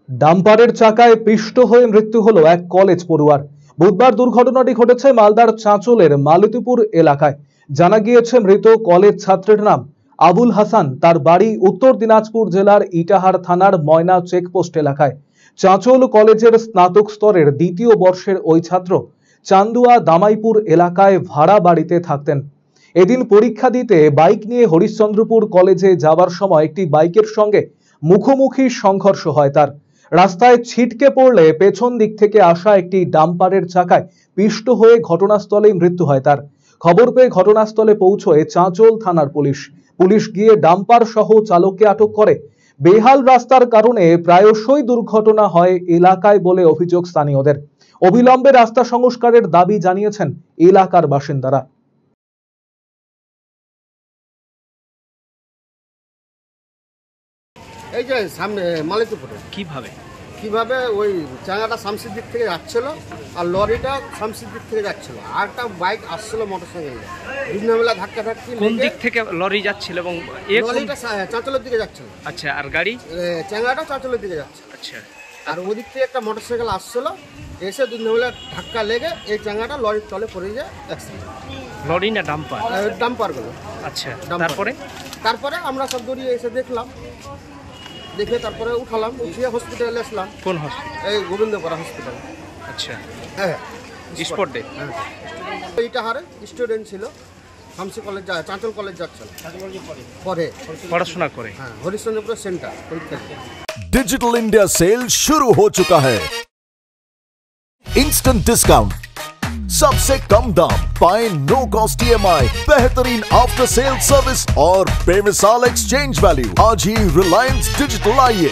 ডাম্পারের চাকায় পিষ্ট হয়ে মৃত্যু হলো এক কলেজ পড়ুয়ার। বুধবার দুর্ঘটনাটি ঘটেছে মালদার চাঁচলের মালতীপুর এলাকায়। জানা গিয়েছে মৃত কলেজ ছাত্রের নাম আবুল হাসান। তার বাড়ি উত্তর দিনাজপুর জেলার ইটাহার থানার ময়না চেকপোস্ট এলাকায়। চাঁচল কলেজের স্নাতক স্তরের দ্বিতীয় বর্ষের ওই ছাত্র চান্দুয়া দামাইপুর এলাকায় ভাড়া বাড়িতে থাকতেন। এদিন পরীক্ষা দিতে বাইক নিয়ে হরিশ্চন্দ্রপুর কলেজে যাওয়ার সময় একটি বাইকের সঙ্গে মুখোমুখি সংঘর্ষ হয় তার। রাস্তায় ছিটকে পড়লে পেছন দিক থেকে আসা একটি ডাম্পারের চাকায় পিষ্ট হয়ে ঘটনাস্থলেই মৃত্যু হয় তার। খবর পেয়ে ঘটনাস্থলে পৌঁছয় চাঁচল থানার পুলিশ গিয়ে ডাম্পার সহ চালককে আটক করে। বেহাল রাস্তার কারণে প্রায়শই দুর্ঘটনা হয় এলাকায় বলে অভিযোগ স্থানীয়দের। অবিলম্বে রাস্তা সংস্কারের দাবি জানিয়েছেন এলাকার বাসিন্দারা। এই যে সামনে মালতীপুরে কিভাবে ওই চাঙ্গাটা শামসির দিক থেকে যাচ্ছিল আর লরিটা শামসির দিক থেকে যাচ্ছিল, আর একটা বাইক আসছিল মোটরসাইকেল দুর্নামেলা ধাক্কা ধাক্কি। কোন দিক থেকে লরি যাচ্ছিল এবং লরিটা চাঁচলের দিকে যাচ্ছিল। আচ্ছা, আর গাড়ি চাঙ্গাটা চাঁচলের দিকে যাচ্ছে। আচ্ছা, আর ওদিক থেকে একটা মোটরসাইকেল আসছিল, এসে দুর্নামেলা ধাক্কা লেগে এই চাঙ্গাটা লরির তলে পড়ে যায় অ্যাক্সিডেন্ট। লরি না ডাম্পার? ডাম্পারগুলো। আচ্ছা, তারপরে আমরা সব দৌড়িয়ে এসে দেখলাম, দেখে তারপরে উঠালাম, উঠিয়ে হসপিটালে আসলাম। কোন হসপিটাল? এই গোবিন্দপাড়া হসপিটাল। আচ্ছা, হ্যাঁ, স্পট ডে। এইটা হারে স্টুডেন্ট ছিল, শামসি কলেজ যায়, চাঁচল কলেজ যাচ্ছিল পরে পড়াশোনা করে। হ্যাঁ, হরিশ্চন্দ্রপুর সেন্টার পরীক্ষা। डिजिटल इंडिया सेल शुरू हो चुका है। इंस्टेंट डिस्काउंट, सबसे कम दाम, पाए नो कॉस्ट EMI, बेहतरीन आफ्टर सेल सर्विस और बेमिसाल एक्सचेंज वैल्यू। आज ही रिलायंस डिजिटल आइए।